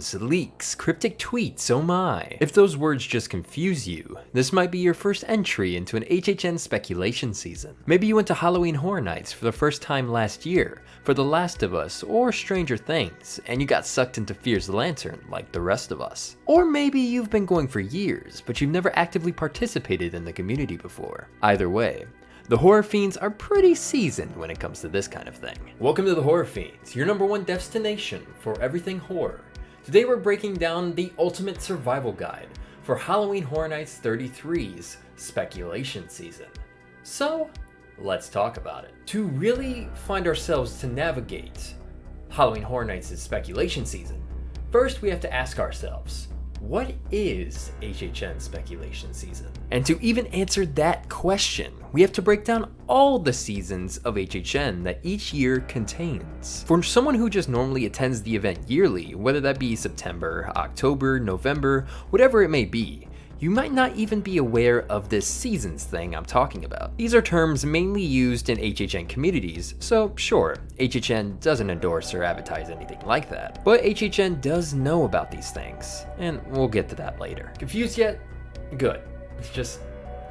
rumors, leaks, cryptic tweets, oh my. If those words just confuse you, this might be your first entry into an HHN speculation season. Maybe you went to Halloween Horror Nights for the first time last year, for The Last of Us or Stranger Things, and you got sucked into Fear's Lantern like the rest of us. Or maybe you've been going for years, but you've never actively participated in the community before. Either way, the Horror Fiends are pretty seasoned when it comes to this kind of thing. Welcome to the Horror Fiends, your #1 destination for everything horror. Today we're breaking down the ultimate survival guide for Halloween Horror Nights 33's speculation season. So, let's talk about it. To really find ourselves to navigate Halloween Horror Nights' speculation season, first we have to ask ourselves, what is HHN speculation season? And to even answer that question, we have to break down all the seasons of HHN that each year contains. For someone who just normally attends the event yearly, whether that be September, October, November, whatever it may be, you might not even be aware of this seasons thing I'm talking about. These are terms mainly used in HHN communities, so sure, HHN doesn't endorse or advertise anything like that. But HHN does know about these things, and we'll get to that later. Confused yet? Good. Just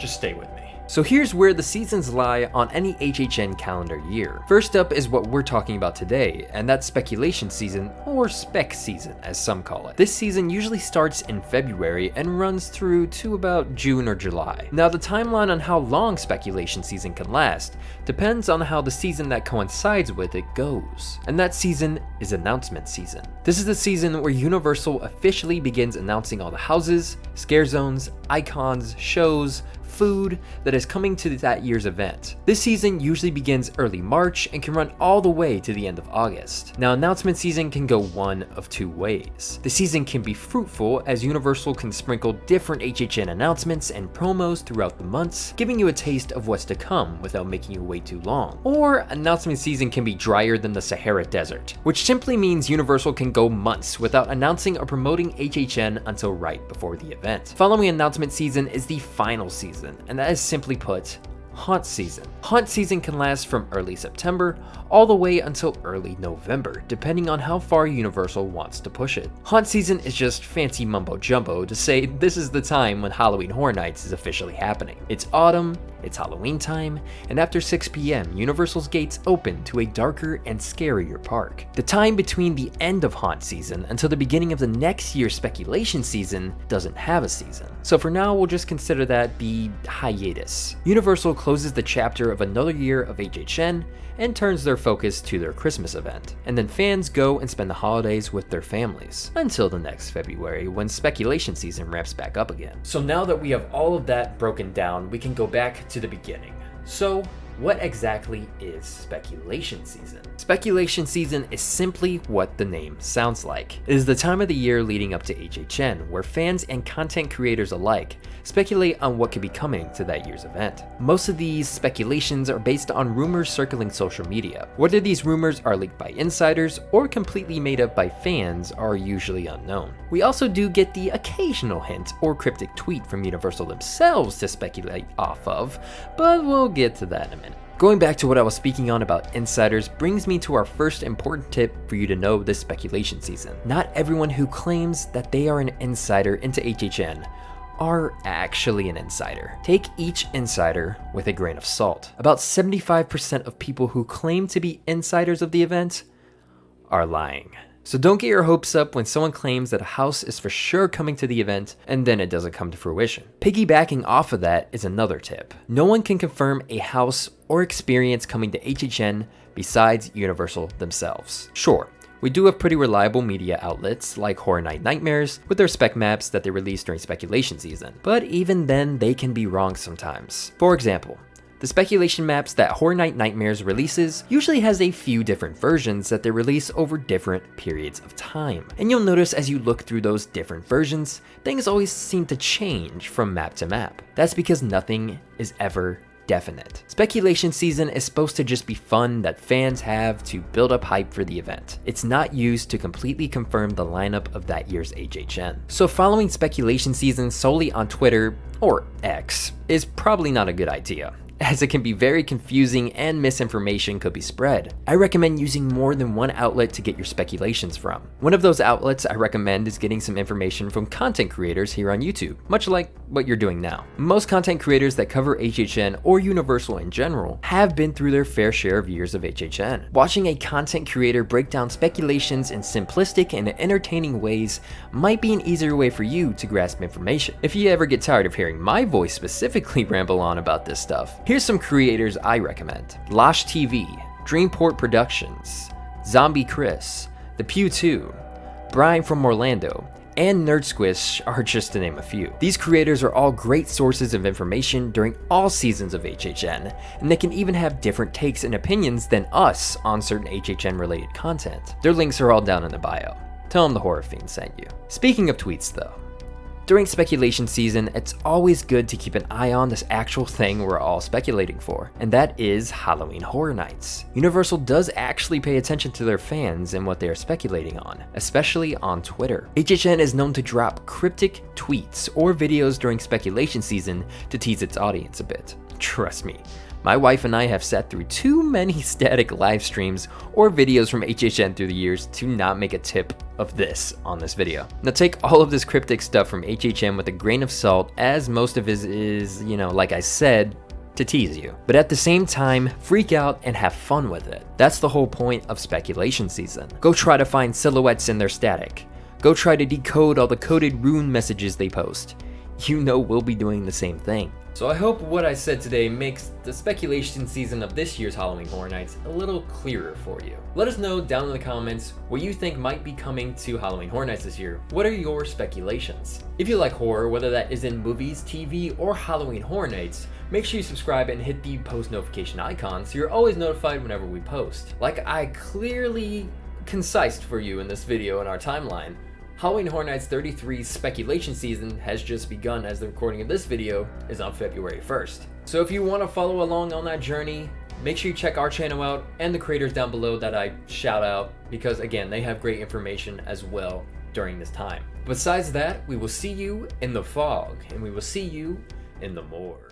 stay with me. So here's where the seasons lie on any HHN calendar year. First up is what we're talking about today, and that's speculation season, or spec season as some call it. This season usually starts in February and runs through to about June or July. Now the timeline on how long speculation season can last depends on how the season that coincides with it goes. And that season is announcement season. This is the season where Universal officially begins announcing all the houses, scare zones, icons, shows, food that is coming to that year's event. This season usually begins early March and can run all the way to the end of August. Now announcement season can go one of two ways. The season can be fruitful as Universal can sprinkle different HHN announcements and promos throughout the months, giving you a taste of what's to come without making you wait too long. Or announcement season can be drier than the Sahara Desert, which simply means Universal can go months without announcing or promoting HHN until right before the event. Following announcement season is the final season, and that is simply put, haunt season. Haunt season can last from early September all the way until early November, depending on how far Universal wants to push it. Haunt season is just fancy mumbo jumbo to say this is the time when Halloween Horror Nights is officially happening. It's autumn, it's Halloween time, and after 6 p.m., Universal's gates open to a darker and scarier park. The time between the end of haunt season until the beginning of the next year's speculation season doesn't have a season. So for now, we'll just consider that the hiatus. Universal closes the chapter of another year of HHN and turns their focus to their Christmas event. And then fans go and spend the holidays with their families until the next February when speculation season ramps back up again. So now that we have all of that broken down, we can go back to the beginning. So what exactly is speculation season? Speculation season is simply what the name sounds like. It is the time of the year leading up to HHN where fans and content creators alike speculate on what could be coming to that year's event. Most of these speculations are based on rumors circling social media. Whether these rumors are leaked by insiders or completely made up by fans are usually unknown. We also do get the occasional hint or cryptic tweet from Universal themselves to speculate off of, but we'll get to that in a minute. Going back to what I was speaking on about insiders brings me to our first important tip for you to know this speculation season. Not everyone who claims that they are an insider into HHN are actually an insider. Take each insider with a grain of salt. About 75% of people who claim to be insiders of the event are lying. So don't get your hopes up when someone claims that a house is for sure coming to the event and then it doesn't come to fruition. Piggybacking off of that is another tip. No one can confirm a house or experience coming to HHN besides Universal themselves. Sure, we do have pretty reliable media outlets like Horror Night Nightmares with their spec maps that they release during speculation season, but even then they can be wrong sometimes. For example, the speculation maps that Horror Night Nightmares releases usually has a few different versions that they release over different periods of time. And you'll notice as you look through those different versions, things always seem to change from map to map. That's because nothing is ever definite. Speculation season is supposed to just be fun that fans have to build up hype for the event. It's not used to completely confirm the lineup of that year's HHN. So following speculation season solely on Twitter, or X, is probably not a good idea. as it can be very confusing and misinformation could be spread. I recommend using more than one outlet to get your speculations from. One of those outlets I recommend is getting some information from content creators here on YouTube, much like what you're doing now. Most content creators that cover HHN or Universal in general have been through their fair share of years of HHN. Watching a content creator break down speculations in simplistic and entertaining ways might be an easier way for you to grasp information. If you ever get tired of hearing my voice specifically ramble on about this stuff, here's some creators I recommend. Losh TV, Dreamport Productions, Zombie Chris, The Pew 2, Brian from Orlando, and Nerd Squish are just to name a few. These creators are all great sources of information during all seasons of HHN, and they can even have different takes and opinions than us on certain HHN related content. Their links are all down in the bio. Tell them the Horror Fiend sent you. Speaking of tweets though, during speculation season, it's always good to keep an eye on this actual thing we're all speculating for, and that is Halloween Horror Nights. Universal does actually pay attention to their fans and what they are speculating on, especially on Twitter. HHN is known to drop cryptic tweets or videos during speculation season to tease its audience a bit. Trust me, my wife and I have sat through too many static live streams or videos from HHN through the years to not make a tip of this on this video. Now take all of this cryptic stuff from HHN with a grain of salt, as most of it is, like I said, to tease you. But at the same time, freak out and have fun with it. That's the whole point of speculation season. Go try to find silhouettes in their static. Go try to decode all the coded rune messages they post. We'll be doing the same thing. So I hope what I said today makes the speculation season of this year's Halloween Horror Nights a little clearer for you. Let us know down in the comments what you think might be coming to Halloween Horror Nights this year. What are your speculations? If you like horror, whether that is in movies, TV, or Halloween Horror Nights, make sure you subscribe and hit the post notification icon so you're always notified whenever we post. Like I clearly concised for you in this video in our timeline, Halloween Horror Nights 33's speculation season has just begun, as the recording of this video is on February 1st. So if you want to follow along on that journey, make sure you check our channel out and the creators down below that I shout out, because again, they have great information as well during this time. Besides that, we will see you in the fog, and we will see you in the morgue.